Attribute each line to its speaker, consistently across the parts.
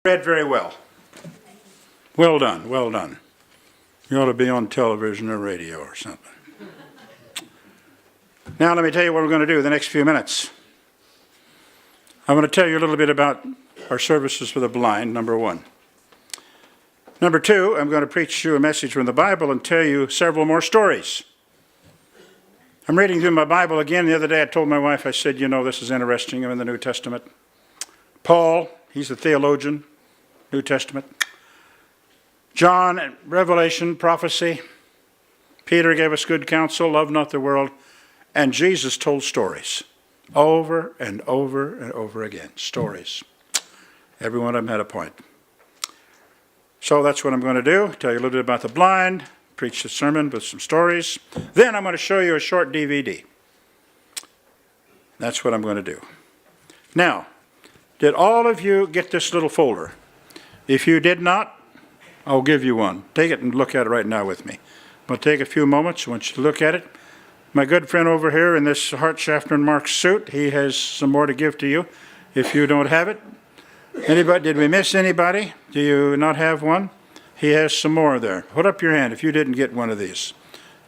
Speaker 1: Read very well. Well done, well done. You ought to be on television or radio or something. Now let me tell you what we're going to do the next few minutes. I'm going to tell you a little bit about our services for the blind, number one. Number two, I'm going to preach you a message from the Bible and tell you several more stories. I'm reading through my Bible again. The other day I told my wife, I said, you know, this is interesting. I'm in the New Testament. Paul, he's a theologian, New Testament. John, Revelation, prophecy. Peter gave us good counsel, love not the world. And Jesus told stories over and over and over again. Stories. Every one of them had a point. So that's what I'm going to do. Tell you a little bit about the blind, preach the sermon with some stories. Then I'm going to show you a short DVD. That's what I'm going to do. Now, did all of you get this little folder? If you did not, I'll give you one. Take it and look at it right now with me. I'll take a few moments. I want you to look at it. My good friend over here in this Hart Schaffner Mark suit, he has some more to give to you if you don't have it. Anybody? Did we miss anybody? Do you not have one? He has some more there. Put up your hand if you didn't get one of these.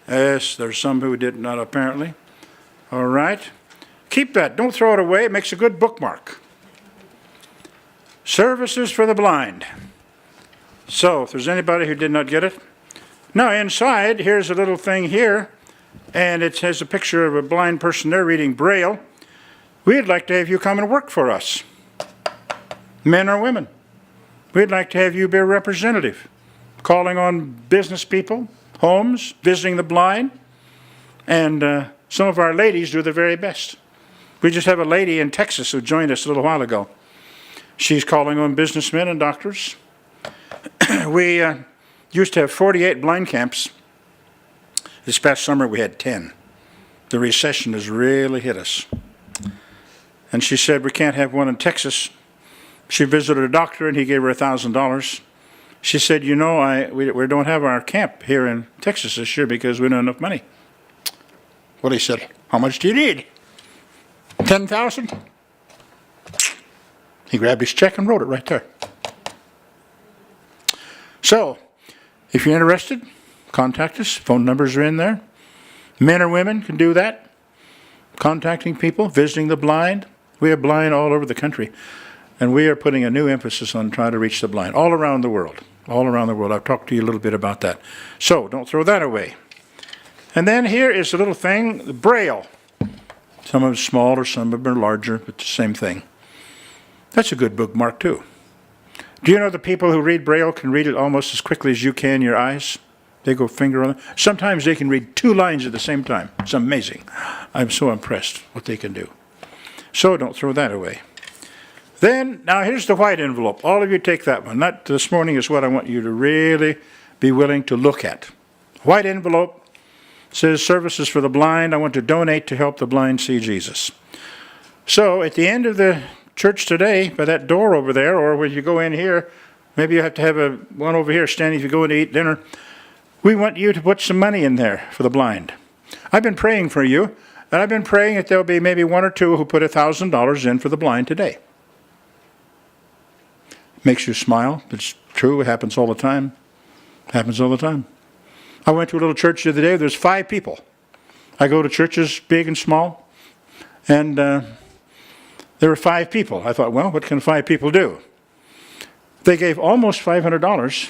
Speaker 1: Yes, there's some who did not apparently. All right. Keep that. Don't throw it away. It makes a good bookmark. Services for the blind. So, if there's anybody who did not get it. Now, inside, here's a little thing here, and it has a picture of a blind person there reading Braille. We'd like to have you come and work for us. Men or women. We'd like to have you be a representative, calling on business people, homes, visiting the blind, and some of our ladies do the very best. We just have a lady in Texas who joined us a little while ago. She's calling on businessmen and doctors. We used to have 48 blind camps. This past summer we had 10. The recession has really hit us. And she said, we can't have one in Texas. She visited a doctor and he gave her $1,000. She said, you know, we don't have our camp here in Texas this year because we don't have enough money. Well, he said, how much do you need? 10,000? He grabbed his check and wrote it right there. So, if you're interested, contact us. Phone numbers are in there. Men or women can do that. Contacting people, visiting the blind. We have blind all over the country. And we are putting a new emphasis on trying to reach the blind all around the world. All around the world. I've talked to you a little bit about that. So, don't throw that away. And then here is a little thing, the Braille. Some of them are smaller, some of them are larger, but the same thing. That's a good bookmark too. Do you know the people who read Braille can read it almost as quickly as you can your eyes? They go finger on it. Sometimes they can read 2 lines at the same time. It's amazing. I'm so impressed what they can do. So don't throw that away. Then, now here's the white envelope. All of you take that one. That this morning is what I want you to really be willing to look at. White envelope says services for the blind. I want to donate to help the blind see Jesus. So at the end of the church today, by that door over there, or when you go in here, maybe you have to have one over here standing if you go in to eat dinner. We want you to put some money in there for the blind. I've been praying for you, and I've been praying that there'll be maybe 1 or 2 who put $1,000 in for the blind today. Makes you smile. It's true. It happens all the time. It happens all the time. I went to a little church the other day. There's 5 people. I go to churches, big and small, and there were 5 people. I thought, well, what can 5 people do? They gave almost $500,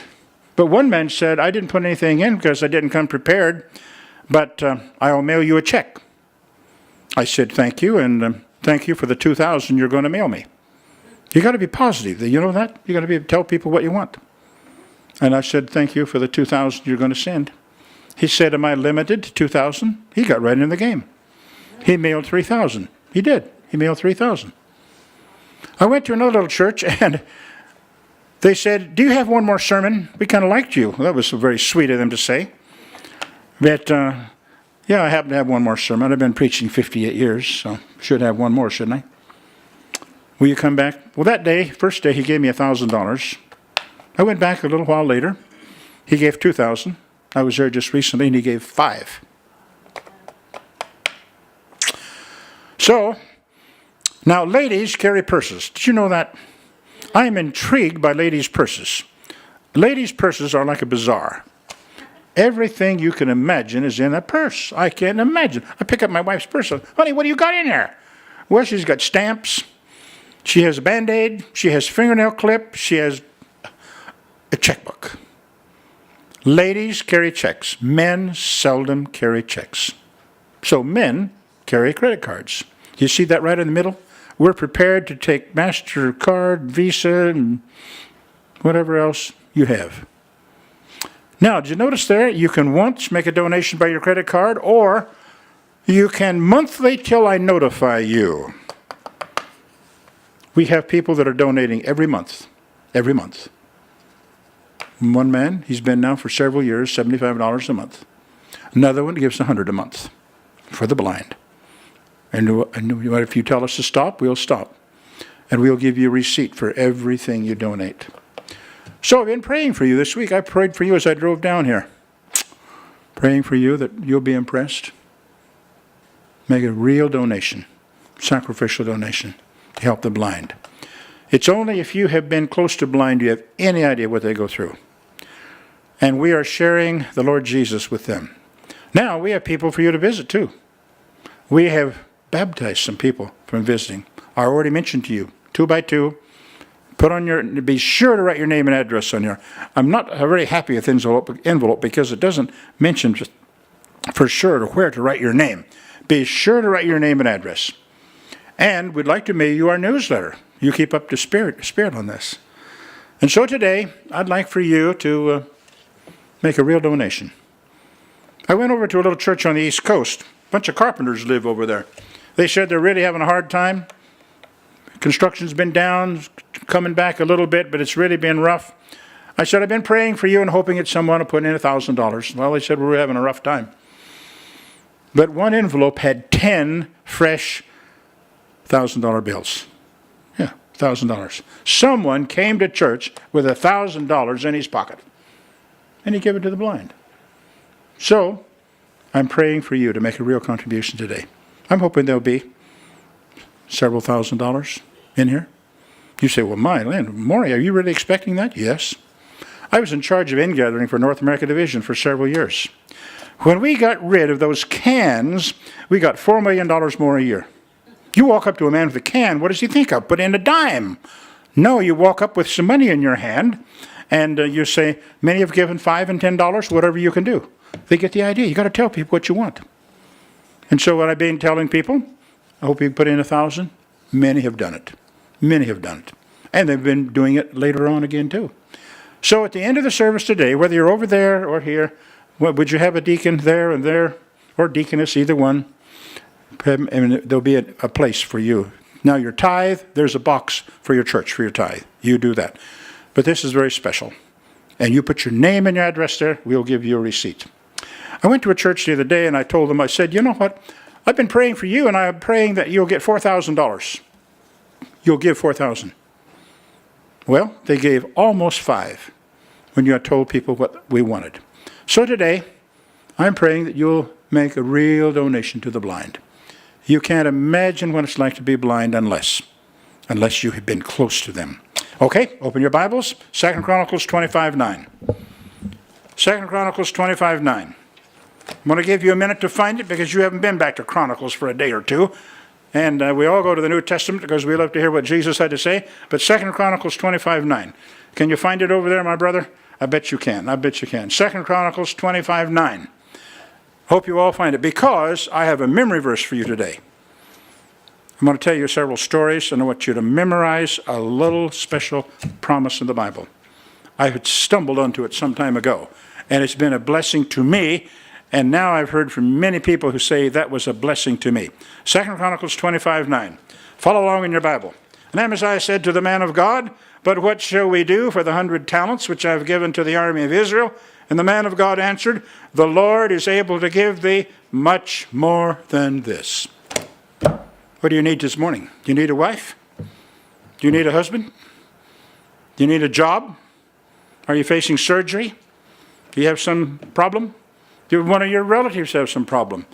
Speaker 1: but one man said, I didn't put anything in because I didn't come prepared, but I'll mail you a check. I said, thank you, and thank you for the $2,000 you're going to mail me. You got to be positive. You know that? You got to tell people what you want. And I said, thank you for the $2,000 you're going to send. He said, am I limited to $2,000? He got right in the game. He mailed $3,000. He did. He mailed $3,000. I went to another little church, and they said, do you have one more sermon? We kind of liked you. Well, that was very sweet of them to say. But, yeah, I happen to have one more sermon. I've been preaching 58 years, so should have one more, shouldn't I? Will you come back? Well, that day, first day, he gave me $1,000. I went back a little while later. He gave $2,000. I was there just recently, and he gave $5,000. So, now ladies carry purses. Did you know that? I am intrigued by ladies' purses. Ladies' purses are like a bazaar. Everything you can imagine is in a purse. I can't imagine. I pick up my wife's purse. Honey, what do you got in there? Well, she's got stamps. She has a Band-Aid. She has fingernail clip. She has a checkbook. Ladies carry checks. Men seldom carry checks. So men carry credit cards. You see that right in the middle? We're prepared to take MasterCard, Visa, and whatever else you have. Now, did you notice there? You can once make a donation by your credit card, or you can monthly till I notify you. We have people that are donating every month. Every month. One man, he's been now for several years, $75 a month. Another one gives $100 a month for the blind. And if you tell us to stop, we'll stop. And we'll give you a receipt for everything you donate. So I've been praying for you this week. I prayed for you as I drove down here. Praying for you that you'll be impressed. Make a real donation, sacrificial donation to help the blind. It's only if you have been close to blind you have any idea what they go through. And we are sharing the Lord Jesus with them. Now we have people for you to visit too. We have baptized some people from visiting. I already mentioned to you, 2 by 2. Be sure to write your name and address on here. I'm not very happy with envelope because it doesn't mention just for sure where to write your name. Be sure to write your name and address. And we'd like to mail you our newsletter. You keep up to spirit on this. And so today, I'd like for you to make a real donation. I went over to a little church on the East Coast. A bunch of carpenters live over there. They said they're really having a hard time. Construction's been down, coming back a little bit, but it's really been rough. I said, I've been praying for you and hoping that someone will put in $1,000. Well, they said, we're having a rough time. But one envelope had 10 fresh $1,000 bills. Yeah, $1,000. Someone came to church with $1,000 in his pocket. And he gave it to the blind. So, I'm praying for you to make a real contribution today. I'm hoping there'll be several $1,000s in here. You say, well, my land, Maury, are you really expecting that? Yes. I was in charge of ingathering for North America Division for several years. When we got rid of those cans, we got $4 million more a year. You walk up to a man with a can, what does he think of? Put in a dime. No, you walk up with some money in your hand, and you say, many have given $5 and $10, whatever you can do. They get the idea. You got to tell people what you want. And so what I've been telling people, I hope you put in 1,000. Many have done it. Many have done it. And they've been doing it later on again too. So at the end of the service today, whether you're over there or here, would you have a deacon there and there, or deaconess, either one? And there'll be a place for you. Now your tithe, there's a box for your church for your tithe. You do that. But this is very special. And you put your name and your address there, we'll give you a receipt. I went to a church the other day and I told them, I said, you know what? I've been praying for you and I'm praying that you'll get $4,000. You'll give $4,000. Well, they gave almost $5 when you had told people what we wanted. So today, I'm praying that you'll make a real donation to the blind. You can't imagine what it's like to be blind unless you have been close to them. Okay, open your Bibles, 2 Chronicles 25:9. 2 Chronicles 25:9. I'm going to give you a minute to find it because you haven't been back to Chronicles for a day or two. And we all go to the New Testament because we love to hear what Jesus had to say. But 2 Chronicles 25:9. Can you find it over there, my brother? I bet you can. I bet you can. 2 Chronicles 25:9. Hope you all find it because I have a memory verse for you today. I'm going to tell you several stories, and I want you to memorize a little special promise in the Bible. I had stumbled onto it some time ago, and it's been a blessing to me, and now I've heard from many people who say that was a blessing to me. 2 Chronicles 25:9. Follow along in your Bible. And Amaziah said to the man of God, but what shall we do for the 100 talents which I have given to the army of Israel? And the man of God answered, the Lord is able to give thee much more than this. What do you need this morning? Do you need a wife? Do you need a husband? Do you need a job? Are you facing surgery? Do you have some problem? Do one of your relatives have some problem?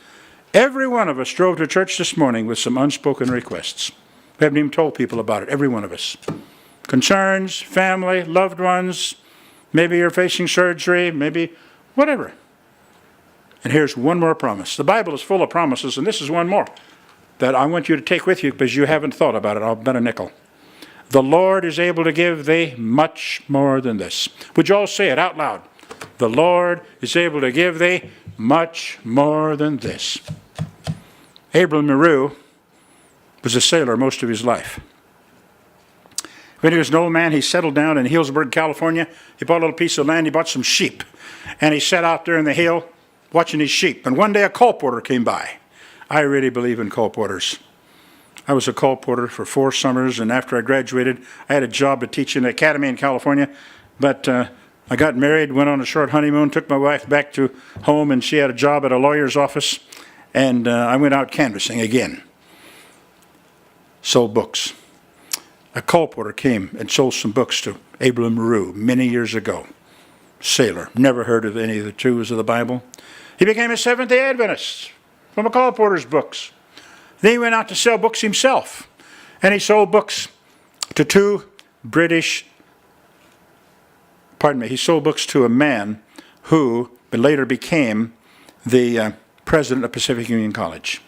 Speaker 1: Every one of us drove to church this morning with some unspoken requests. We haven't even told people about it, every one of us. concerns, family, loved ones. Maybe you're facing surgery, maybe whatever. And here's one more promise. The Bible is full of promises, and this is one more that I want you to take with you because you haven't thought about it. I'll bet a nickel. The Lord is able to give thee much more than this. Would you all say it out loud? The Lord is able to give thee much more than this. Abram Meru was a sailor most of his life. When he was an old man, he settled down in Healdsburg, California. He bought a little piece of land. He bought some sheep. And he sat out there in the hill watching his sheep. And one day a colporteur came by. I really believe in colporteurs. I was a colporteur for 4 summers, and after I graduated, I had a job to teach in an academy in California. But I got married, went on a short honeymoon, took my wife back to home, and she had a job at a lawyer's office. And I went out canvassing again. Sold books. A colporteur came and sold some books to Abram Meru many years ago. Sailor, never heard of any of the truths of the Bible. He became a Seventh-day Adventist from a colporteur's books. Then he went out to sell books himself. And he sold books to he sold books to a man who later became the president of Pacific Union College.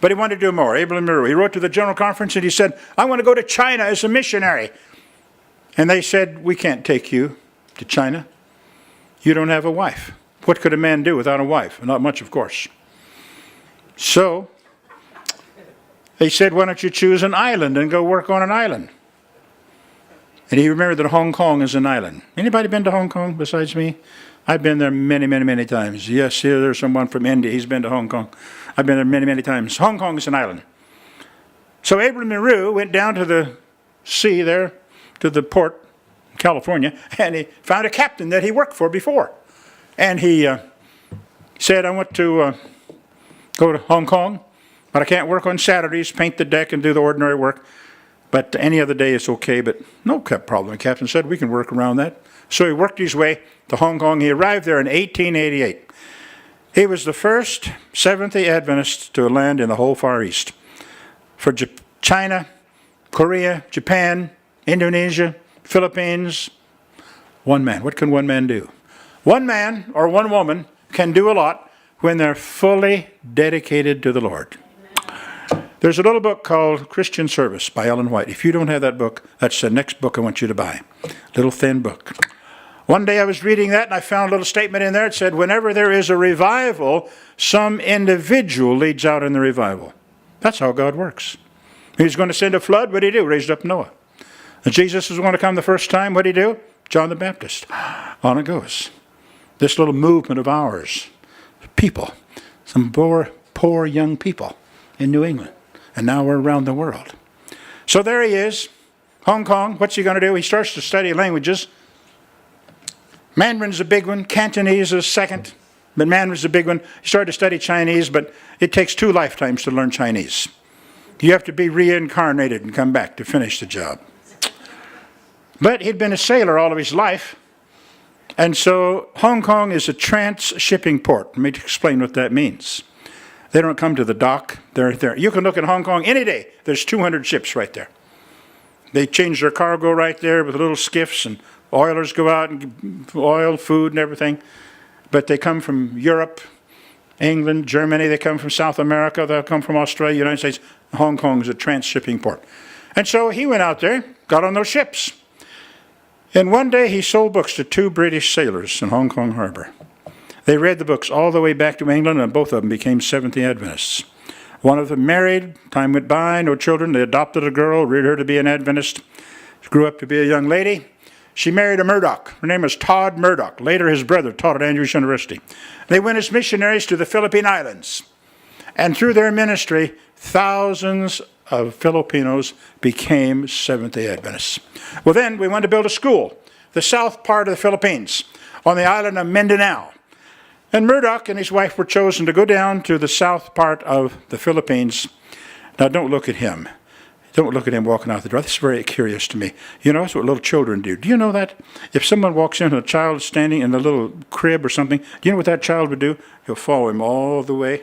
Speaker 1: But he wanted to do more. Abram Meru, he wrote to the General Conference and he said, I want to go to China as a missionary. And they said, we can't take you to China. You don't have a wife. What could a man do without a wife? Not much, of course. So they said, why don't you choose an island and go work on an island? And he remembered that Hong Kong is an island. Anybody been to Hong Kong besides me? I've been there many, many, many times. Yes, here there's someone from India. He's been to Hong Kong. I've been there many, many times. Hong Kong is an island. So Abram Meru went down to the sea there, to the port, California, and he found a captain that he worked for before. And he said, I want to go to Hong Kong, but I can't work on Saturdays, paint the deck and do the ordinary work. But any other day is okay, but no problem. The captain said, we can work around that. So he worked his way to Hong Kong. He arrived there in 1888. He was the first Seventh-day Adventist to land in the whole Far East. For China, Korea, Japan, Indonesia, Philippines, one man. What can one man do? One man or one woman can do a lot when they're fully dedicated to the Lord. There's a little book called Christian Service by Ellen White. If you don't have that book, that's the next book I want you to buy. Little thin book. One day I was reading that and I found a little statement in there. It said, whenever there is a revival, some individual leads out in the revival. That's how God works. He was going to send a flood. What did he do? Raised up Noah. And Jesus was going to come the first time. What did he do? John the Baptist. On it goes. This little movement of ours, people, some poor young people in New England. And now we're around the world. So there he is, Hong Kong. What's he going to do? He starts to study languages. Mandarin's a big one. Cantonese is second. But Mandarin's a big one. He started to study Chinese, but it takes 2 lifetimes to learn Chinese. You have to be reincarnated and come back to finish the job. But he'd been a sailor all of his life. And so Hong Kong is a trans-shipping port. Let me explain what that means. They don't come to the dock. They're there. You can look at Hong Kong any day. There's 200 ships right there. They change their cargo right there with little skiffs, and oilers go out and get oil, food, and everything. But they come from Europe, England, Germany. They come from South America. They'll come from Australia, United States. Hong Kong is a trans-shipping port. And so he went out there, got on those ships. And one day he sold books to 2 British sailors in Hong Kong Harbor. They read the books all the way back to England, and both of them became Seventh-day Adventists. One of them married, time went by, no children. They adopted a girl, reared her to be an Adventist. She grew up to be a young lady. She married a Murdoch. Her name was Todd Murdoch. Later, his brother taught at Andrews University. They went as missionaries to the Philippine Islands. And through their ministry, thousands of Filipinos became Seventh-day Adventists. Well, then we wanted to build a school, the south part of the Philippines, on the island of Mindanao. And Murdoch and his wife were chosen to go down to the south part of the Philippines. Now, don't look at him. Don't look at him walking out the door. This is very curious to me. You know, that's what little children do. Do you know that? If someone walks in and a child is standing in a little crib or something, do you know what that child would do? He'll follow him all the way.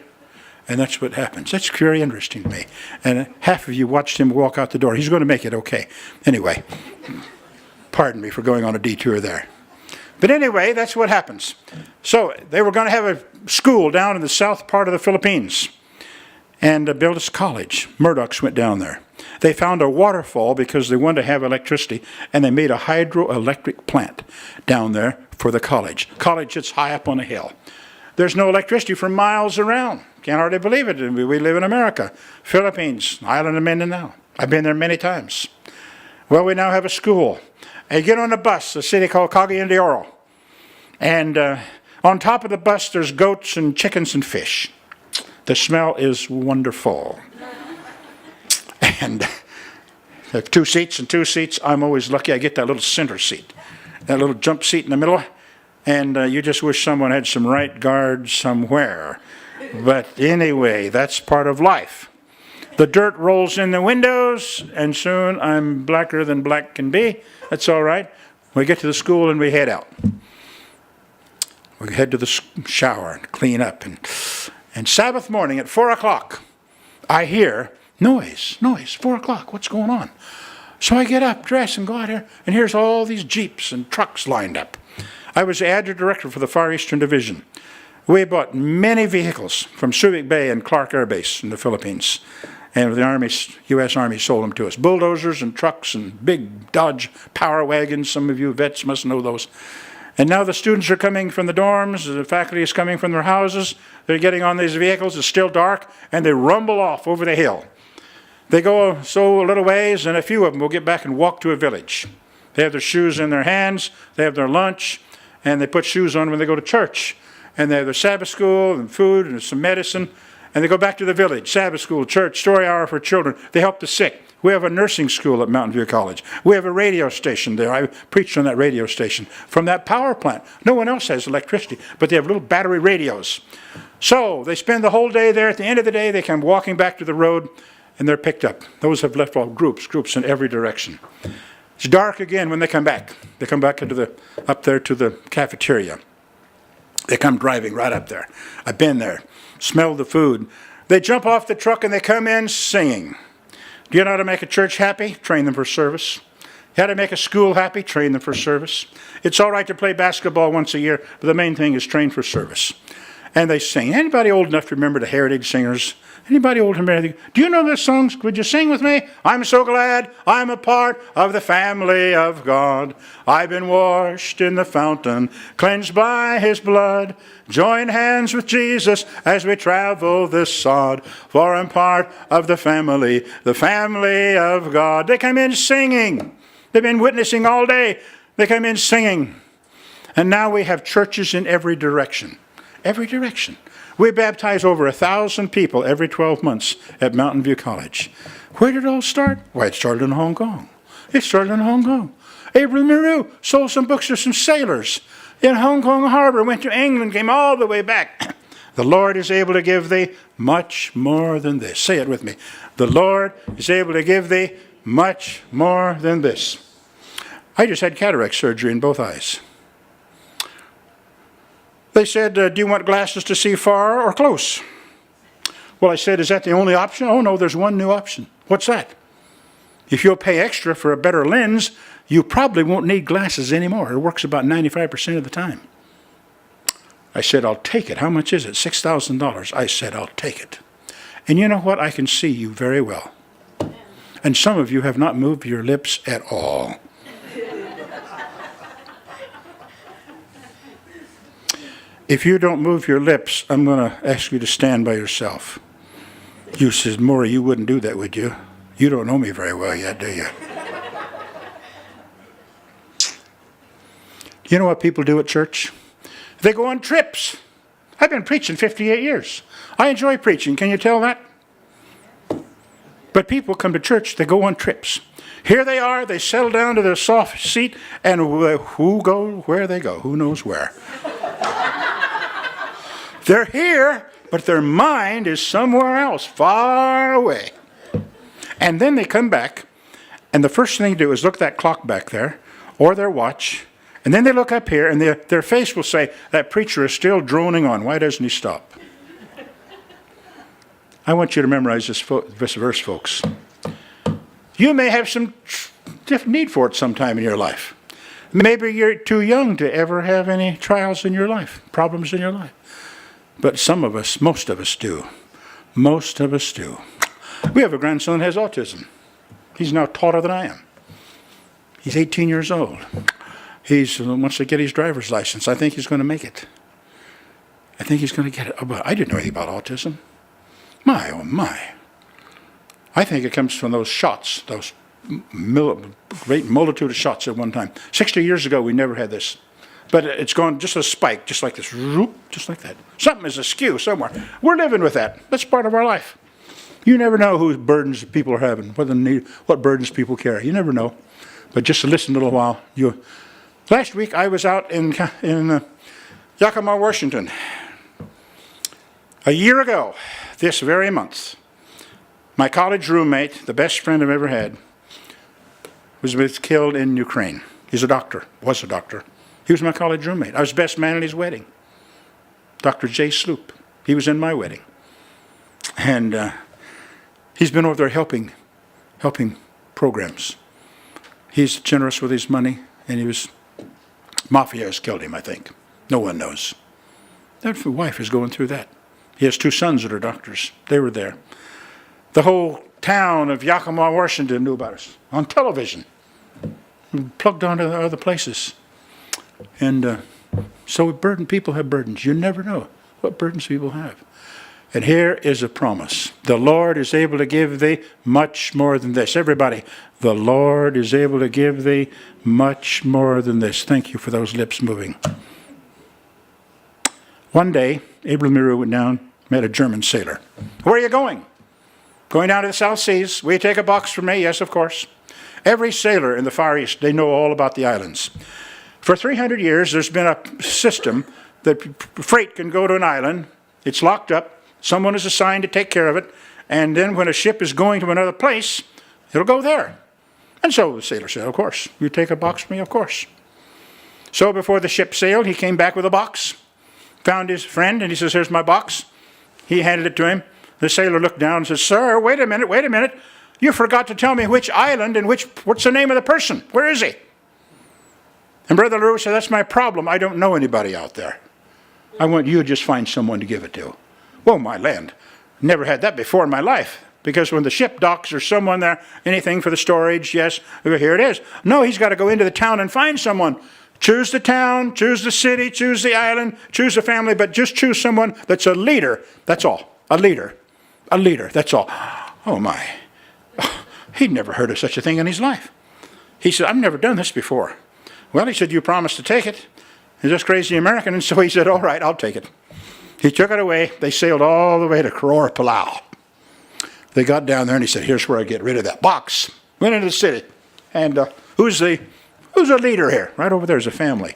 Speaker 1: And that's what happens. That's very interesting to me. And half of you watched him walk out the door. He's going to make it okay. Anyway, pardon me for going on a detour there. But anyway, that's what happens. So they were going to have a school down in the south part of the Philippines and build a college. Murdochs went down there. They found a waterfall because they wanted to have electricity, and they made a hydroelectric plant down there for the college. College sits high up on a hill. There's no electricity for miles around. Can't hardly believe it. We live in America. Philippines, island of Mindanao. I've been there many times. Well, we now have a school. And you get on a bus, a city called Cagayan de Oro. And on top of the bus, there's goats and chickens and fish. The smell is wonderful. And there are 2 seats and 2 seats. I'm always lucky I get that little center seat, that little jump seat in the middle. And you just wish someone had some right guard somewhere. But anyway, that's part of life. The dirt rolls in the windows, and soon I'm blacker than black can be. That's all right. We get to the school and we head out. We head to the shower and clean up. And Sabbath morning at 4 o'clock, I hear noise, 4 o'clock, what's going on? So I get up, dress, and go out here, and here's all these Jeeps and trucks lined up. I was the adjutant director for the Far Eastern Division. We bought many vehicles from Subic Bay and Clark Air Base in the Philippines. And the Army, U.S. Army sold them to us. Bulldozers and trucks and big Dodge Power Wagons. Some of you vets must know those. And now the students are coming from the dorms. The faculty is coming from their houses. They're getting on these vehicles. It's still dark. And they rumble off over the hill. They go so a little ways, and a few of them will get back and walk to a village. They have their shoes in their hands. They have their lunch. And they put shoes on when they go to church. And they have their Sabbath school and food and some medicine. And they go back to the village, Sabbath school, church, story hour for children. They help the sick. We have a nursing school at Mountain View College. We have a radio station there. I preached on that radio station from that power plant. No one else has electricity, but they have little battery radios. So they spend the whole day there. At the end of the day, they come walking back to the road, and they're picked up. Those have left all groups in every direction. It's dark again when they come back. They come back up there to the cafeteria. They come driving right up there. I've been there. Smell the food. They jump off the truck and they come in singing. Do you know how to make a church happy? Train them for service. How to make a school happy? Train them for service. It's all right to play basketball once a year, but the main thing is train for service. And they sing. Anybody old enough to remember the Heritage Singers? Anybody old enough? Do you know those songs? Would you sing with me? I'm so glad I'm a part of the family of God. I've been washed in the fountain, cleansed by his blood. Join hands with Jesus as we travel this sod. For I'm part of the family of God. They come in singing. They've been witnessing all day. They come in singing. And now we have churches in every direction. Every direction. We baptize over 1,000 people every 12 months at Mountain View College. Where did it all start? Why, it started in Hong Kong. It started in Hong Kong. Abraham Maru sold some books to some sailors in Hong Kong harbor, went to England, came all the way back. The Lord is able to give thee much more than this. Say it with me. The Lord is able to give thee much more than this. I just had cataract surgery in both eyes. They said, do you want glasses to see far or close? Well, I said, is that the only option? Oh, no, there's one new option. What's that? If you'll pay extra for a better lens, you probably won't need glasses anymore. It works about 95% of the time. I said, I'll take it. How much is it? $6,000. I said, I'll take it. And you know what? I can see you very well. And some of you have not moved your lips at all. If you don't move your lips, I'm going to ask you to stand by yourself. You says, Maury, you wouldn't do that, would you? You don't know me very well yet, do you? You know what people do at church? They go on trips. I've been preaching 58 years. I enjoy preaching. Can you tell that? But people come to church, they go on trips. Here they are, they settle down to their soft seat, and who go where they go? Who knows where? They're here, but their mind is somewhere else, far away. And then they come back, and the first thing they do is look at that clock back there, or their watch, and then they look up here, and their face will say, that preacher is still droning on. Why doesn't he stop? I want you to memorize this verse, folks. You may have some need for it sometime in your life. Maybe you're too young to ever have any trials in your life, problems in your life. But some of us, most of us do. Most of us do. We have a grandson that has autism. He's now taller than I am. He's 18 years old. He wants to get his driver's license. I think he's going to make it. I think he's going to get it. Oh, but I didn't know anything about autism. My, oh my. I think it comes from those shots, those great multitude of shots at one time. 60 years ago, we never had this. But it's gone just a spike, just like this, just like that. Something is askew somewhere. We're living with that. That's part of our life. You never know whose burdens people are having, what burdens people carry. You never know. But just to listen a little while. Last week, I was out in Yakima, Washington. A year ago, this very month, my college roommate, the best friend I've ever had, was killed in Ukraine. He's a doctor, was a doctor. He was my college roommate. I was best man at his wedding. Dr. J. Sloop. He was in my wedding. And he's been over there helping programs. He's generous with his money, and Mafia has killed him, I think. No one knows. That wife is going through that. He has 2 sons that are doctors. They were there. The whole town of Yakima, Washington knew about us on television. We plugged onto the other places. And so people have burdens. You never know what burdens people have. And here is a promise. The Lord is able to give thee much more than this. Everybody, the Lord is able to give thee much more than this. Thank you for those lips moving. One day, Abram Meru went down, met a German sailor. Where are you going? Going down to the South Seas. Will you take a box for me? Yes, of course. Every sailor in the Far East, they know all about the islands. For 300 years, there's been a system that freight can go to an island. It's locked up. Someone is assigned to take care of it. And then when a ship is going to another place, it'll go there. And so the sailor said, of course. You take a box for me? Of course. So before the ship sailed, he came back with a box, found his friend, and he says, here's my box. He handed it to him. The sailor looked down and said, sir, wait a minute. You forgot to tell me which island and what's the name of the person? Where is he? And Brother LaRue said, that's my problem. I don't know anybody out there. I want you to just find someone to give it to. Whoa, my land. Never had that before in my life. Because when the ship docks, there's someone there, anything for the storage, yes, here it is. No, he's got to go into the town and find someone. Choose the town, choose the city, choose the island, choose the family, but just choose someone that's a leader. That's all. A leader. A leader, that's all. Oh, my. He'd never heard of such a thing in his life. He said, I've never done this before. Well, he said, you promised to take it. He's just crazy American, and so he said, all right, I'll take it. He took it away. They sailed all the way to Koror, Palau. They got down there, and he said, here's where I get rid of that box. Went into the city. And who's a leader here? Right over there is a family.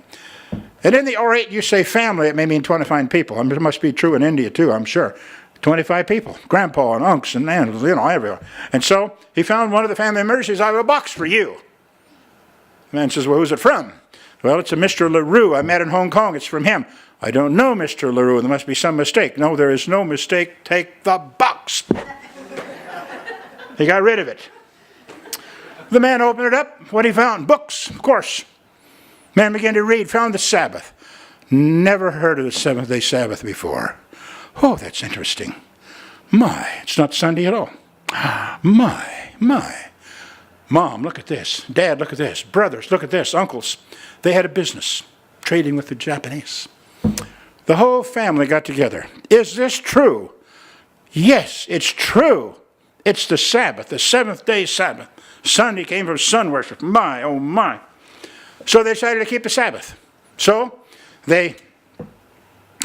Speaker 1: And in the orate, you say family, it may mean 25 people. I mean, it must be true in India, too, I'm sure. 25 people, grandpa and unks and aunts, everywhere. And so he found one of the family members. He says, I have a box for you. The man says, well, who's it from? Well, it's a Mr. LaRue I met in Hong Kong. It's from him. I don't know Mr. LaRue. There must be some mistake. No, there is no mistake. Take the box. He got rid of it. The man opened it up. What he found? Books, of course. Man began to read, found the Sabbath. Never heard of the seventh-day Sabbath before. Oh, that's interesting. My, it's not Sunday at all. My. Mom, look at this. Dad, look at this. Brothers, look at this. Uncles. They had a business trading with the Japanese. The whole family got together. Is this true? Yes, it's true. It's the Sabbath, the seventh-day Sabbath. Sunday came from sun worship. My, oh my. So they decided to keep the Sabbath. So they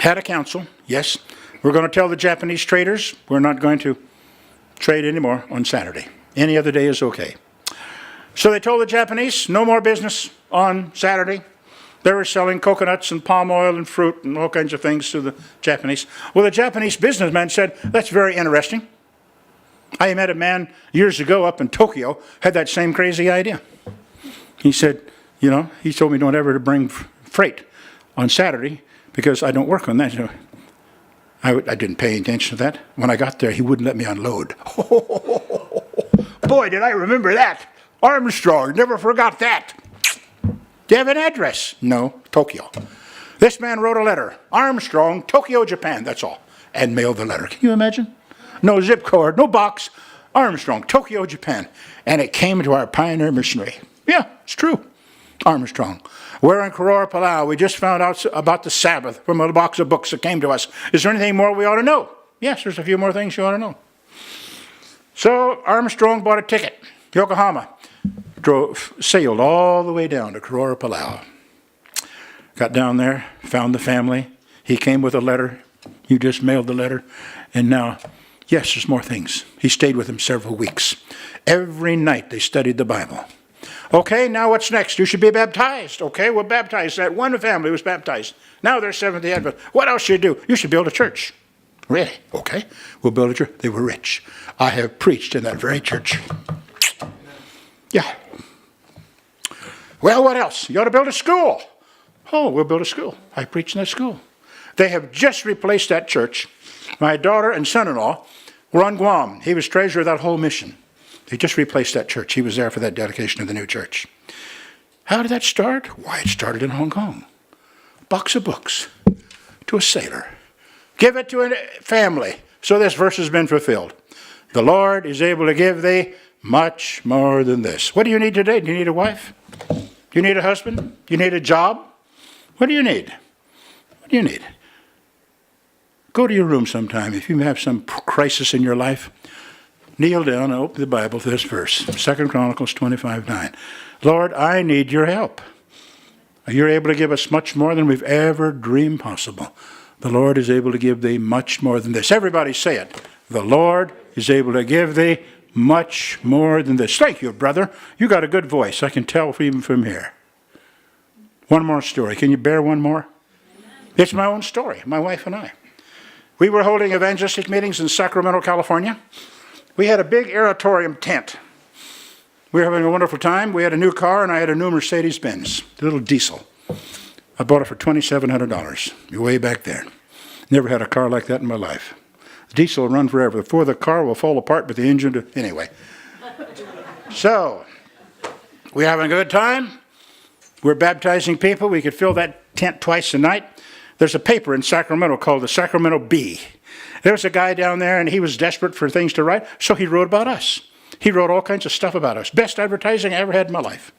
Speaker 1: had a council. Yes, we're going to tell the Japanese traders we're not going to trade anymore on Saturday. Any other day is okay. So they told the Japanese no more business on Saturday. They were selling coconuts and palm oil and fruit and all kinds of things to the Japanese. Well, the Japanese businessman said, that's very interesting. I met a man years ago up in Tokyo, had that same crazy idea. He said, he told me don't ever to bring freight on Saturday because I don't work on that. I didn't pay attention to that. When I got there, he wouldn't let me unload. Boy, did I remember that. Armstrong, never forgot that. Do you have an address? No, Tokyo. This man wrote a letter. Armstrong, Tokyo, Japan, that's all. And mailed the letter. Can you imagine? No zip code, no box. Armstrong, Tokyo, Japan. And it came to our pioneer missionary. Yeah, it's true. Armstrong. We're in Korora, Palau. We just found out about the Sabbath from a box of books that came to us. Is there anything more we ought to know? Yes, there's a few more things you ought to know. So Armstrong bought a ticket. Yokohama. Sailed all the way down to Korora, Palau. Got down there, found the family. He came with a letter. You just mailed the letter. And now, yes, there's more things. He stayed with them several weeks. Every night they studied the Bible. Okay, now what's next? You should be baptized. Okay, we're baptized. That one family was baptized. Now they're Seventh-day Adventists. What else should you do? You should build a church. Really? Okay, we'll build a church. They were rich. I have preached in that very church. Yeah. Well, what else? You ought to build a school. Oh, we'll build a school. I preach in that school. They have just replaced that church. My daughter and son-in-law were on Guam. He was treasurer of that whole mission. They just replaced that church. He was there for that dedication of the new church. How did that start? Why, it started in Hong Kong. Box of books to a sailor. Give it to a family. So this verse has been fulfilled. The Lord is able to give thee much more than this. What do you need today? Do you need a wife? Do you need a husband? Do you need a job? What do you need? What do you need? Go to your room sometime. If you have some crisis in your life, kneel down and open the Bible to this verse. 2 Chronicles 25:9. Lord, I need your help. You're able to give us much more than we've ever dreamed possible. The Lord is able to give thee much more than this. Everybody say it. The Lord is able to give thee much more than this. Thank you, brother. You got a good voice. I can tell even from here. One more story. Can you bear one more? It's my own story, my wife and I. We were holding evangelistic meetings in Sacramento, California. We had a big auditorium tent. We were having a wonderful time. We had a new car, and I had a new Mercedes-Benz, a little diesel. I bought it for $2,700, way back there. Never had a car like that in my life. Diesel will run forever. Before the car will fall apart, but the engine, anyway. So, we're having a good time. We're baptizing people. We could fill that tent twice a night. There's a paper in Sacramento called the Sacramento Bee. There was a guy down there, and he was desperate for things to write, so he wrote about us. He wrote all kinds of stuff about us. Best advertising I ever had in my life.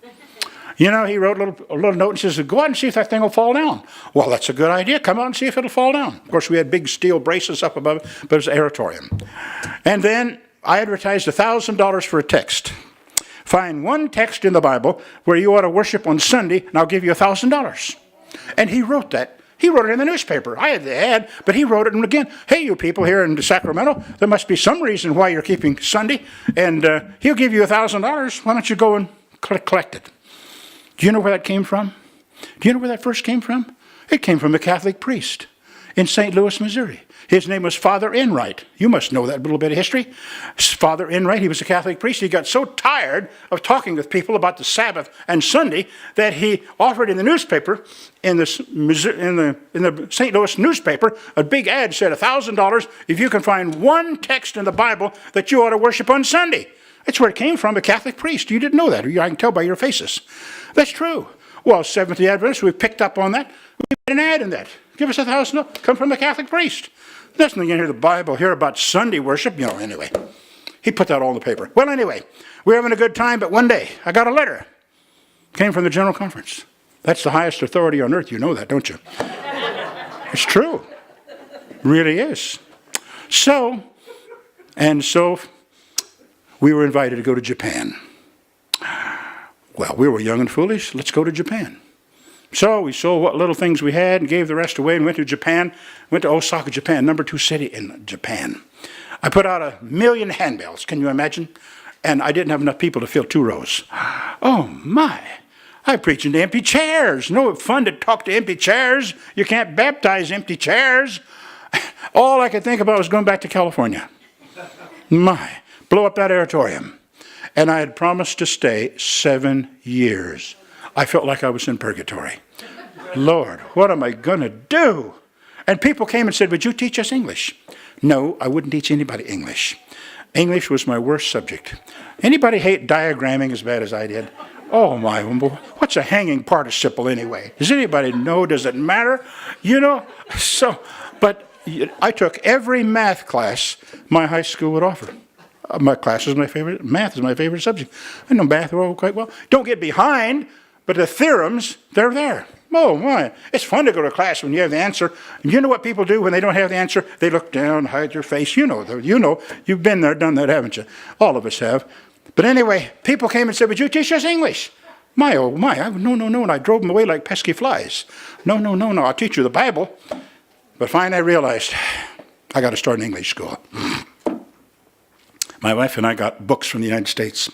Speaker 1: You know, he wrote a little note and says, go out and see if that thing will fall down. Well, that's a good idea. Come out and see if it'll fall down. Of course, we had big steel braces up above it, but it was an auditorium. And then I advertised $1,000 for a text. Find one text in the Bible where you ought to worship on Sunday, and I'll give you $1,000. And he wrote that. He wrote it in the newspaper. I had the ad, but he wrote it. And again, hey, you people here in Sacramento, there must be some reason why you're keeping Sunday, and he'll give you $1,000. Why don't you go and collect it? Do you know where that came from? Do you know where that first came from? It came from a Catholic priest in St. Louis, Missouri. His name was Father Enright. You must know that little bit of history. Father Enright, he was a Catholic priest. He got so tired of talking with people about the Sabbath and Sunday that he offered in the newspaper, in the St. Louis newspaper, a big ad said $1,000 if you can find one text in the Bible that you ought to worship on Sunday. That's where it came from, a Catholic priest. You didn't know that. I can tell by your faces. That's true. Well, Seventh-day Adventists, we picked up on that. We put an ad in that. Give us $1,000. Come from a Catholic priest. There's nothing in here, the Bible here about Sunday worship. Anyway. He put that all in the paper. Well, anyway, we were having a good time, but one day I got a letter. Came from the General Conference. That's the highest authority on earth. You know that, don't you? It's true. It really is. So we were invited to go to Japan. Well, we were young and foolish. Let's go to Japan. So we sold what little things we had and gave the rest away and went to Japan. Went to Osaka, Japan, #2 city in Japan. I put out 1 million handbills. Can you imagine? And I didn't have enough people to fill 2 rows. Oh, my. I preach into empty chairs. No fun to talk to empty chairs. You can't baptize empty chairs. All I could think about was going back to California. My. Blow up that auditorium. And I had promised to stay 7 years. I felt like I was in purgatory. Lord, what am I going to do? And people came and said, would you teach us English? No, I wouldn't teach anybody English. English was my worst subject. Anybody hate diagramming as bad as I did? Oh my, what's a hanging participle anyway? Does anybody know? Does it matter? You know, but I took every math class my high school would offer. My class is my favorite, math is my favorite subject. I know math quite well. Don't get behind, but the theorems, they're there. Oh my, it's fun to go to class when you have the answer. And you know what people do when they don't have the answer? They look down, hide their face. You know, you've been there, done that, haven't you? All of us have. But anyway, people came and said, would you teach us English? My, oh my, no, and I drove them away like pesky flies. No, I'll teach you the Bible. But finally I realized, I got to start an English school. My wife and I got books from the United States.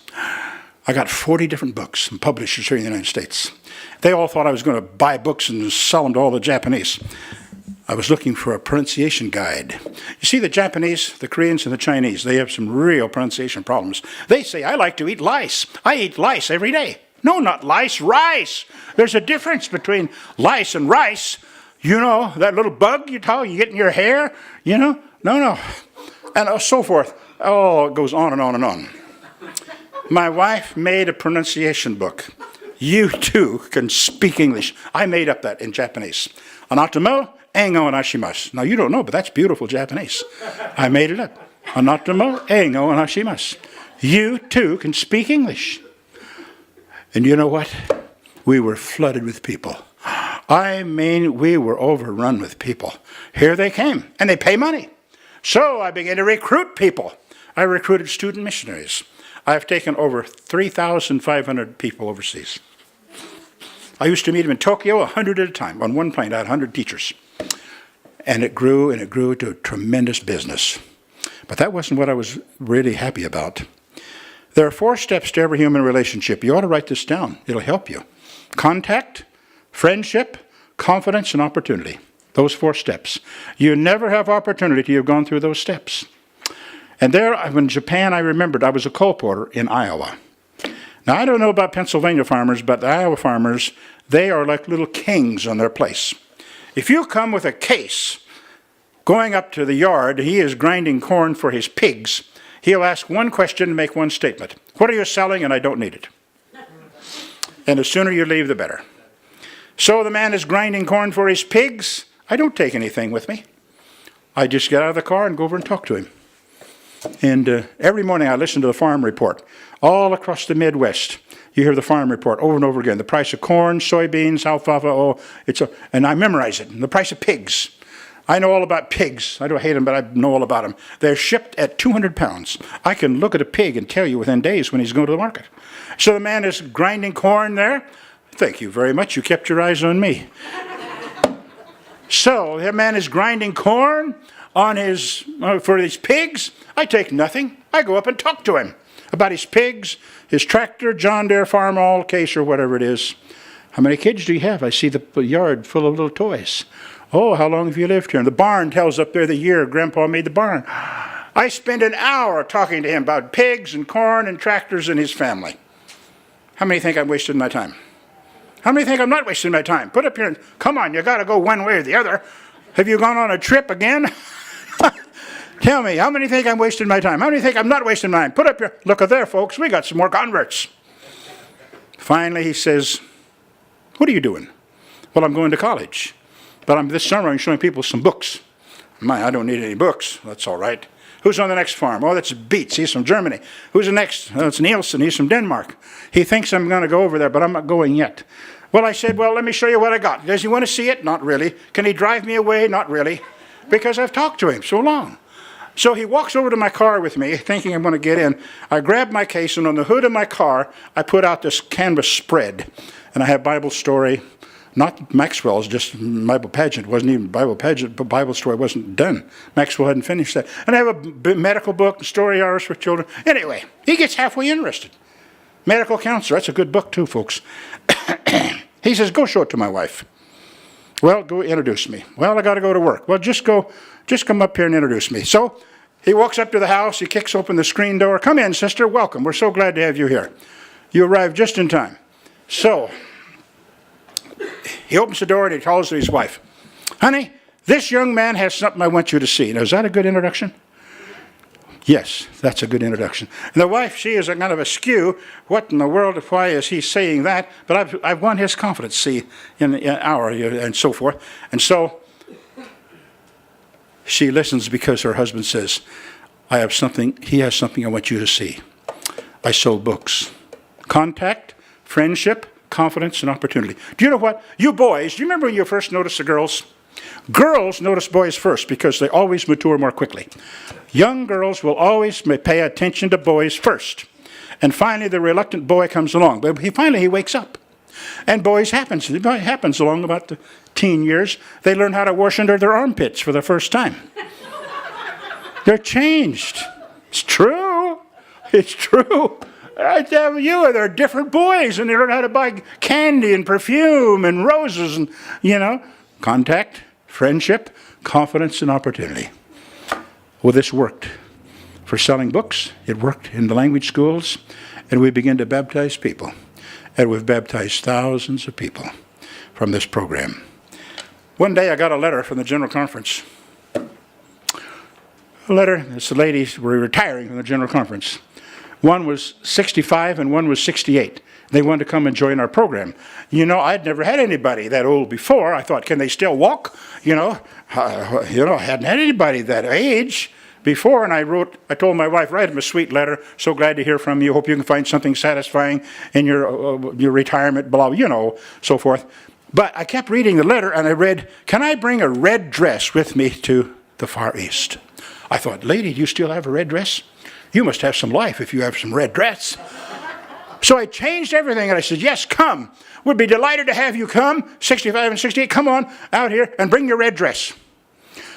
Speaker 1: I got 40 different books from publishers here in the United States. They all thought I was going to buy books and sell them to all the Japanese. I was looking for a pronunciation guide. You see, the Japanese, the Koreans, and the Chinese, they have some real pronunciation problems. They say, I like to eat lice. I eat lice every day. No, not lice, rice. There's a difference between lice and rice. You know, that little bug you get in your hair, you know? No. And so forth. Oh, it goes on and on and on. My wife made a pronunciation book. You too can speak English. I made up that in Japanese. Anatomo, engo anashimasu. Now you don't know, but that's beautiful Japanese. I made it up. Anatomo, engo anashimasu. You too can speak English. And you know what? We were flooded with people. I mean, we were overrun with people. Here they came, and they pay money. So I began to recruit people. I recruited student missionaries. I've taken over 3,500 people overseas. I used to meet them in Tokyo 100 at a time. On one plane, I had 100 teachers. And it grew to a tremendous business. But that wasn't what I was really happy about. There are 4 steps to every human relationship. You ought to write this down. It'll help you. Contact, friendship, confidence, and opportunity. Those 4 steps. You never have opportunity till you've gone through those steps. And there, in Japan, I remembered I was a colporteur in Iowa. Now, I don't know about Pennsylvania farmers, but the Iowa farmers, they are like little kings on their place. If you come with a case going up to the yard, he is grinding corn for his pigs, he'll ask one question and make one statement. What are you selling? And I don't need it. And the sooner you leave, the better. So the man is grinding corn for his pigs. I don't take anything with me. I just get out of the car and go over and talk to him. And every morning I listen to the farm report. All across the Midwest, you hear the farm report over and over again. The price of corn, soybeans, alfalfa, and I memorize it. And the price of pigs. I know all about pigs. I don't hate them, but I know all about them. They're shipped at 200 pounds. I can look at a pig and tell you within days when he's going to the market. So the man is grinding corn there. Thank you very much. You kept your eyes on me. So that man is grinding corn on for his pigs. I take nothing. I go up and talk to him about his pigs, his tractor, John Deere farm all case or whatever it is. How many kids do you have? I see the yard full of little toys. Oh, how long have you lived here? And the barn tells up there the year Grandpa made the barn. I spend an hour talking to him about pigs and corn and tractors and his family. How many think I'm wasting my time? How many think I'm not wasting my time? Put up here and, come on, you got to go one way or the other. Have you gone on a trip again? Tell me, how many think I'm wasting my time? How many think I'm not wasting mine? Put up your, look at there, folks, we got some more converts. Finally, he says, what are you doing? Well, I'm going to college. But this summer I'm showing people some books. I don't need any books. That's all right. Who's on the next farm? Oh, that's Beets. He's from Germany. Who's the next? Oh, it's Nielsen. He's from Denmark. He thinks I'm going to go over there, but I'm not going yet. Well, I said, well, let me show you what I got. Does he want to see it? Not really. Can he drive me away? Not really. Because I've talked to him so long. So he walks over to my car with me, thinking I'm going to get in. I grab my case, and on the hood of my car, I put out this canvas spread. And I have Bible story, not Maxwell's, just Bible pageant. It wasn't even Bible pageant, but Bible story wasn't done. Maxwell hadn't finished that. And I have a medical book, story hours for children. Anyway, he gets halfway interested. Medical counselor, that's a good book too, folks. He says, go show it to my wife. Well, go introduce me. Well, I got to go to work. Well, just come up here and introduce me. So he walks up to the house. He kicks open the screen door. Come in, sister. Welcome. We're so glad to have you here. You arrived just in time. So he opens the door and he calls to his wife. Honey, this young man has something I want you to see. Now, is that a good introduction? Yes, that's a good introduction. And the wife, she is a kind of askew. What in the world, why is he saying that? But I've won his confidence, see, in our, and so forth. And so she listens because her husband says, he has something I want you to see. I sold books. Contact, friendship, confidence, and opportunity. Do you know what? You boys, do you remember when you first noticed the girls? Girls notice boys first because they always mature more quickly. Young girls will always pay attention to boys first. And finally, the reluctant boy comes along. But finally, he wakes up. And boys happens. It happens along about the teen years. They learn how to wash under their armpits for the first time. They're changed. It's true. It's true. I tell you, they're different boys, and they learn how to buy candy and perfume and roses and, contact, friendship, confidence, and opportunity. Well, this worked for selling books. It worked in the language schools, and we began to baptize people. And we've baptized thousands of people from this program. One day I got a letter from the General Conference. A letter, it's the ladies were retiring from the General Conference. One was 65 and one was 68. They wanted to come and join our program. I'd never had anybody that old before. I thought, can they still walk? I hadn't had anybody that age before. And I told my wife, write him a sweet letter. So glad to hear from you. Hope you can find something satisfying in your retirement, blah, so forth. But I kept reading the letter and I read, can I bring a red dress with me to the Far East? I thought, lady, do you still have a red dress? You must have some life if you have some red dress. So I changed everything and I said, yes, come. We'd be delighted to have you come, 65 and 68. Come on out here and bring your red dress.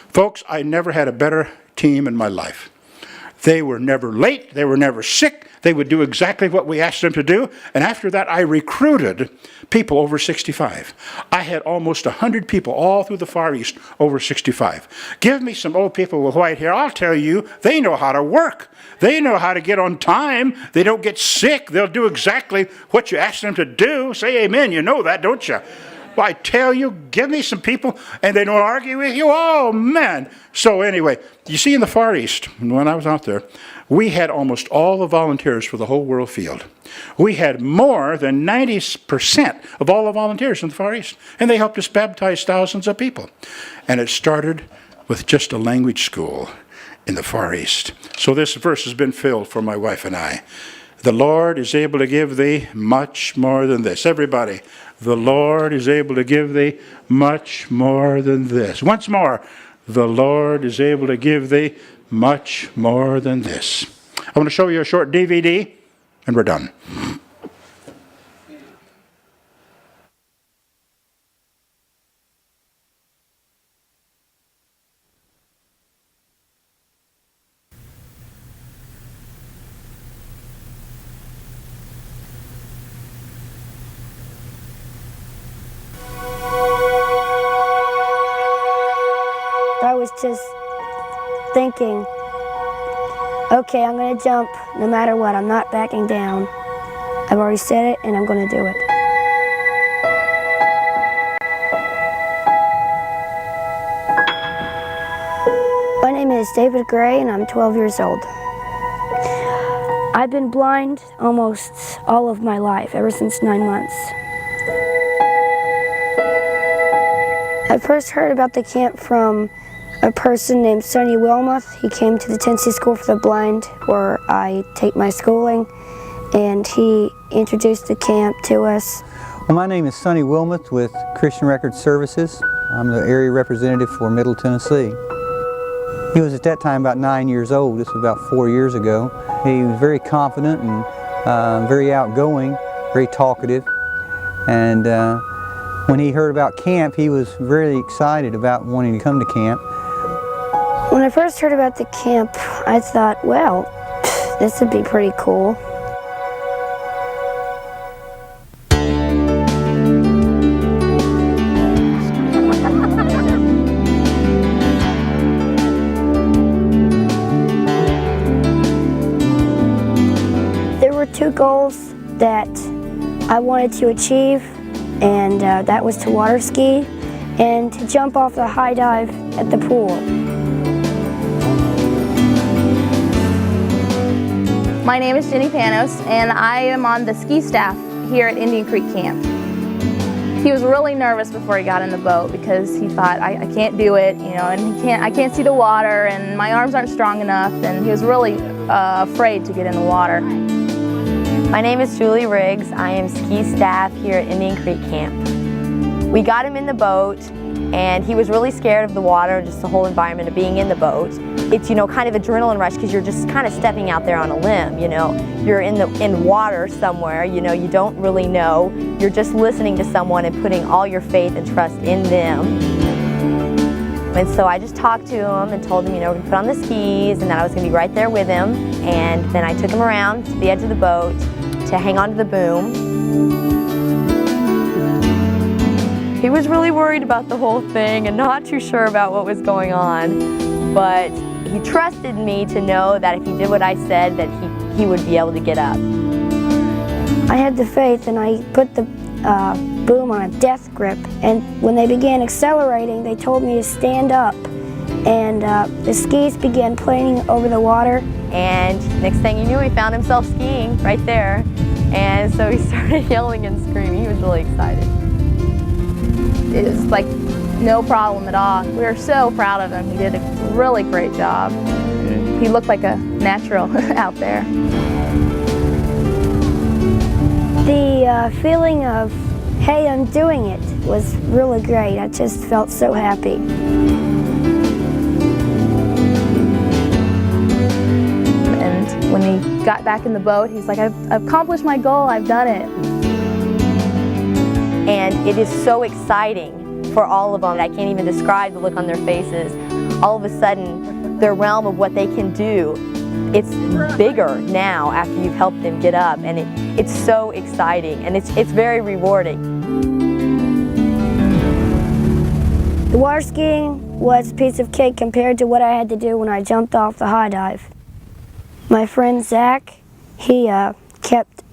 Speaker 1: Folks, I never had a better team in my life. They were never late. They were never sick. They would do exactly what we asked them to do. And after that, I recruited people over 65. I had almost 100 people all through the Far East over 65. Give me some old people with white hair. I'll tell you, they know how to work. They know how to get on time. They don't get sick. They'll do exactly what you ask them to do. Say amen. You know that, don't you? Well, I tell you, give me some people, and they don't argue with you. Oh, man. So anyway, you see in the Far East, when I was out there, we had almost all the volunteers for the whole world field. We had more than 90% of all the volunteers in the Far East, and they helped us baptize thousands of people. And it started with just a language school in the Far East. So this verse has been filled for my wife and I. The Lord is able to give thee much more than this. Everybody, the Lord is able to give thee much more than this. Once more, the Lord is able to give thee much more than this. I want to show you a short DVD, and we're done.
Speaker 2: I was just thinking, okay, I'm going to jump no matter what. I'm not backing down. I've already said it, and I'm going to do it. My name is David Gray, and I'm 12 years old. I've been blind almost all of my life, ever since 9 months. I first heard about the camp from a person named Sonny Wilmoth. He came to the Tennessee School for the Blind, where I take my schooling, and he introduced the camp to us.
Speaker 3: Well, my name is Sonny Wilmoth with Christian Record Services. I'm the area representative for Middle Tennessee. He was at that time about 9 years old. This was about 4 years ago. He was very confident and very outgoing, very talkative, and when he heard about camp, he was very excited about wanting to come to camp.
Speaker 2: When I first heard about the camp, I thought, well, this would be pretty cool. There were two goals that I wanted to achieve, and that was to water ski and to jump off the high dive at the pool.
Speaker 4: My name is Jenny Panos, and I am on the ski staff here at Indian Creek Camp. He was really nervous before he got in the boat because he thought, I can't do it, you know, and I can't see the water, and my arms aren't strong enough, and he was really afraid to get in the water.
Speaker 5: My name is Julie Riggs. I am ski staff here at Indian Creek Camp. We got him in the boat, and he was really scared of the water, just the whole environment of being in the boat. It's, you know, kind of adrenaline rush because you're just kind of stepping out there on a limb, you know. You're in water somewhere, you know, you don't really know. You're just listening to someone and putting all your faith and trust in them. And so I just talked to him and told him, you know, we're going to put on the skis and that I was going to be right there with him. And then I took him around to the edge of the boat to hang onto the boom. He was really worried about the whole thing and not too sure about what was going on, but he trusted me to know that if he did what I said, that he would be able to get up.
Speaker 2: I had the faith, and I put the boom on a death grip, and when they began accelerating, they told me to stand up, and the skis began planing over the water.
Speaker 5: And next thing you knew, he found himself skiing right there, and so he started yelling and screaming. He was really excited.
Speaker 4: It was like no problem at all. We were so proud of him. He did a really great job. He looked like a natural out there.
Speaker 2: The feeling of, hey, I'm doing it, was really great. I just felt so happy.
Speaker 4: And when he got back in the boat, he's like, I've accomplished my goal, I've done it.
Speaker 5: And it is so exciting for all of them. I can't even describe the look on their faces. All of a sudden, their realm of what they can do, it's bigger now after you've helped them get up, and it's so exciting, and it's very rewarding.
Speaker 2: The water skiing was a piece of cake compared to what I had to do when I jumped off the high dive. My friend Zach, he kept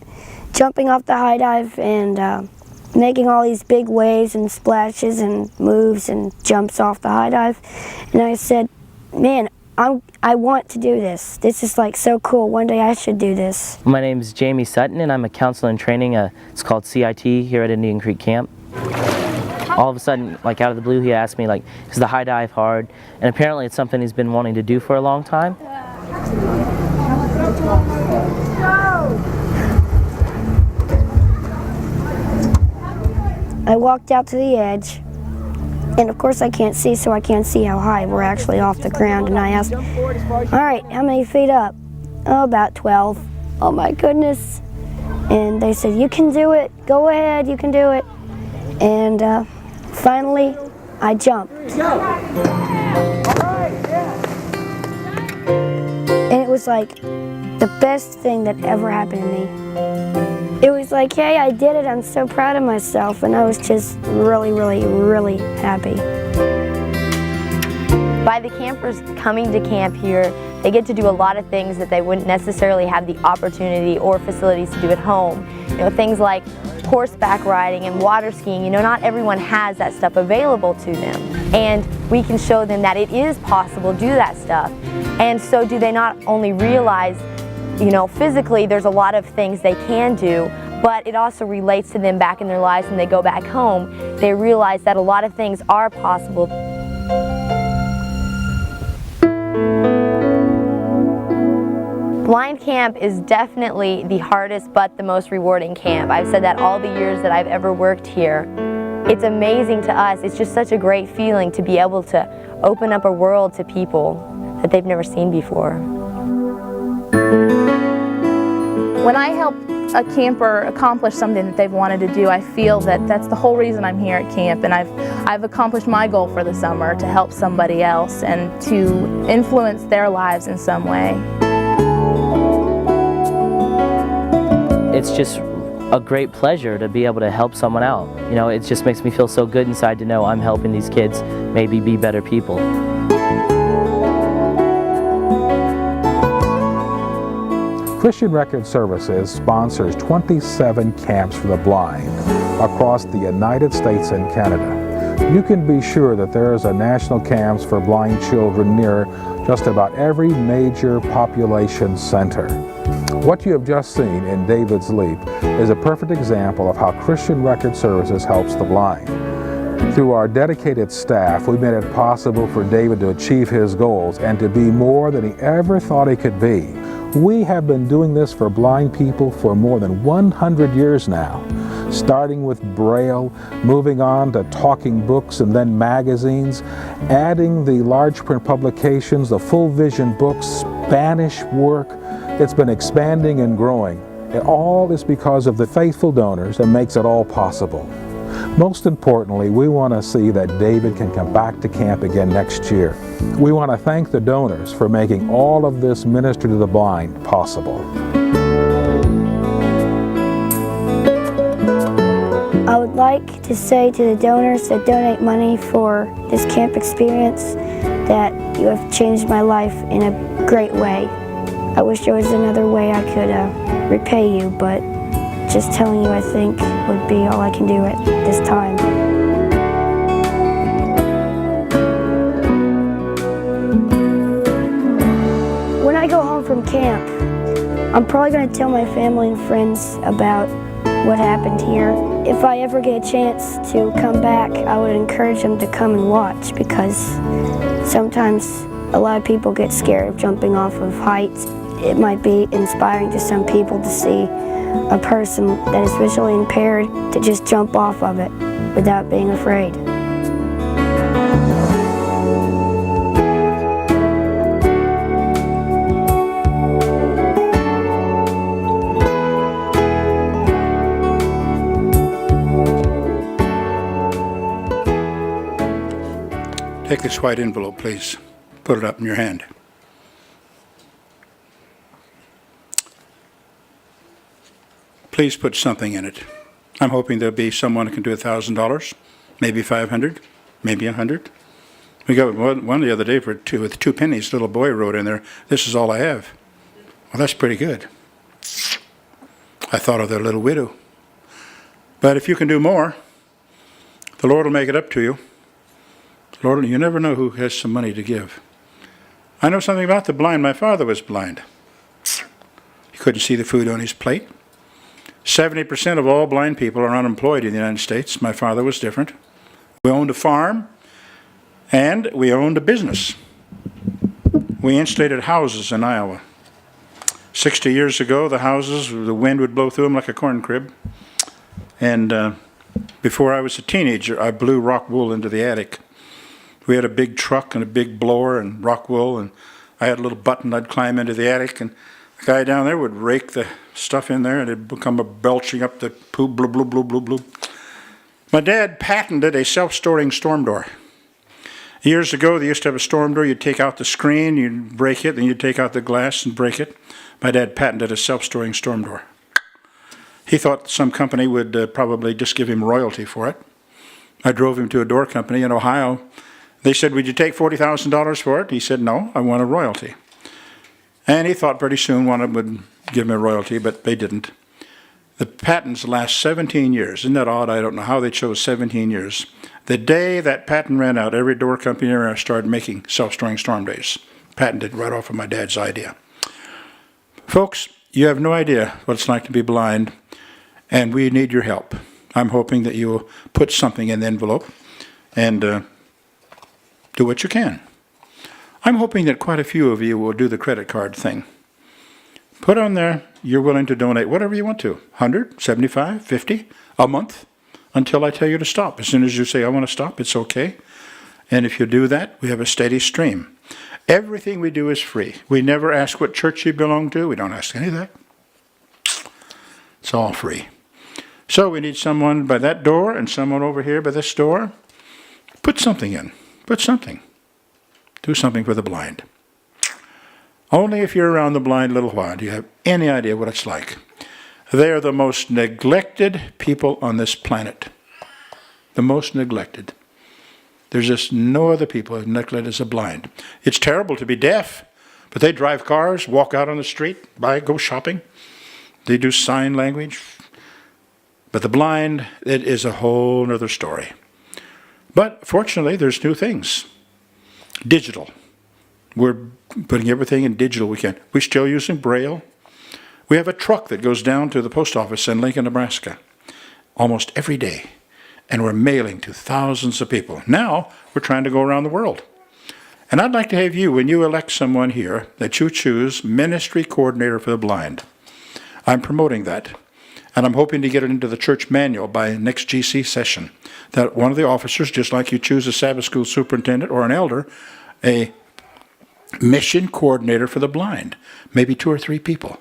Speaker 2: jumping off the high dive and making all these big waves and splashes and moves and jumps off the high dive. And I said, man, I want to do this. This is like so cool. One day I should do this.
Speaker 6: My name is Jamie Sutton, and I'm a counselor in training. It's called CIT here at Indian Creek Camp. All of a sudden, like out of the blue, he asked me, like, is the high dive hard? And apparently it's something he's been wanting to do for a long time.
Speaker 2: I walked out to the edge, and of course I can't see, so I can't see how high we're actually off the ground. And I asked, all right, how many feet up? Oh, about 12. Oh my goodness. And they said, you can do it. Go ahead, you can do it. And finally, I jumped. And it was like the best thing that ever happened to me. It was like, hey, I did it, I'm so proud of myself, and I was just really, really, really happy.
Speaker 5: By the campers coming to camp here, they get to do a lot of things that they wouldn't necessarily have the opportunity or facilities to do at home. You know, things like horseback riding and water skiing. You know, not everyone has that stuff available to them. And we can show them that it is possible to do that stuff. And so do they not only realize, you know, physically there's a lot of things they can do, but it also relates to them back in their lives when they go back home. They realize that a lot of things are possible. Blind camp is definitely the hardest but the most rewarding camp. I've said that all the years that I've ever worked here. It's amazing to us. It's just such a great feeling to be able to open up a world to people that they've never seen before.
Speaker 4: When I help a camper accomplish something that they've wanted to do, I feel that that's the whole reason I'm here at camp, and I've accomplished my goal for the summer, to help somebody else and to influence their lives in some way.
Speaker 6: It's just a great pleasure to be able to help someone out. You know, it just makes me feel so good inside to know I'm helping these kids maybe be better people.
Speaker 7: Christian Record Services sponsors 27 camps for the blind across the United States and Canada. you can be sure that there is a national camps for blind children near just about every major population center. What you have just seen in David's Leap is a perfect example of how Christian Record Services helps the blind. Through our dedicated staff, we made it possible for David to achieve his goals and to be more than he ever thought he could be. We have been doing this for blind people for more than 100 years now, starting with Braille, moving on to talking books and then magazines, adding the large print publications, the full vision books, Spanish work. It's been expanding and growing. It all is because of the faithful donors that makes it all possible. Most importantly, we want to see that David can come back to camp again next year. We want to thank the donors for making all of this ministry to the blind possible.
Speaker 2: I would like to say to the donors that donate money for this camp experience that you have changed my life in a great way. I wish there was another way I could repay you, but just telling you I think would be all I can do at this time. When I go home from camp, I'm probably going to tell my family and friends about what happened here. If I ever get a chance to come back, I would encourage them to come and watch, because sometimes a lot of people get scared of jumping off of heights. It might be inspiring to some people to see a person that is visually impaired to just jump off of it without being afraid.
Speaker 1: Take this white envelope, please. Put it up in your hand. Please put something in it. I'm hoping there'll be someone who can do $1,000, maybe 500, maybe 100. We got one the other day with 2 pennies. Little boy wrote in there, "This is all I have." Well, that's pretty good. I thought of their little widow. But if you can do more, the Lord will make it up to you. Lord, you never know who has some money to give. I know something about the blind. My father was blind. He couldn't see the food on his plate. 70% of all blind people are unemployed in the United States. My father was different. We owned a farm, and we owned a business. We insulated houses in Iowa. 60 years ago, the houses, the wind would blow through them like a corn crib. And before I was a teenager, I blew rock wool into the attic. We had a big truck and a big blower and rock wool, and I had a little button. I'd climb into the attic, and the guy down there would rake the stuff in there, and it'd become a belching up the poop, blub, blub, blub, blub, blub. My dad patented a self-storing storm door. Years ago, they used to have a storm door. You'd take out the screen, you'd break it, then you'd take out the glass and break it. My dad patented a self-storing storm door. He thought some company would probably just give him royalty for it. I drove him to a door company in Ohio. They said, "Would you take $40,000 for it?" He said, "No, I want a royalty." And he thought pretty soon one of them would give him a royalty, but they didn't. The patents last 17 years. Isn't that odd? I don't know how they chose 17 years. The day that patent ran out, every door company there started making self-storing storm doors. Patented right off of my dad's idea. Folks, you have no idea what it's like to be blind, and we need your help. I'm hoping that you will put something in the envelope and do what you can. I'm hoping that quite a few of you will do the credit card thing. Put on there you're willing to donate whatever you want to, 100, 75, 50, a month, until I tell you to stop. As soon as you say, "I want to stop," it's okay. And if you do that, we have a steady stream. Everything we do is free. We never ask what church you belong to. We don't ask any of that. It's all free. So we need someone by that door and someone over here by this door. Put something in. Put something. Do something for the blind. Only if you're around the blind a little while do you have any idea what it's like. They are the most neglected people on this planet. The most neglected. There's just no other people as neglected as the blind. It's terrible to be deaf, but they drive cars, walk out on the street, go shopping. They do sign language. But the blind, it is a whole other story. But fortunately, there's new things. Digital. We're putting everything in digital we can. We're still using Braille. We have a truck that goes down to the post office in Lincoln, Nebraska, almost every day. And we're mailing to thousands of people. Now, we're trying to go around the world. And I'd like to have you, when you elect someone here, that you choose Ministry Coordinator for the Blind. I'm promoting that. And I'm hoping to get it into the church manual by next GC session. That one of the officers, just like you choose a Sabbath school superintendent or an elder, a mission coordinator for the blind. Maybe 2 or 3 people.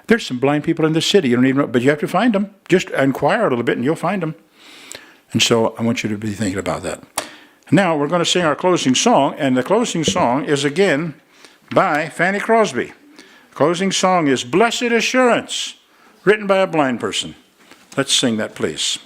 Speaker 1: There's some blind people in the city. You don't even know, but you have to find them. Just inquire a little bit and you'll find them. And so I want you to be thinking about that. Now we're going to sing our closing song, and the closing song is again by Fanny Crosby. The closing song is Blessed Assurance, written by a blind person. Let's sing that, please.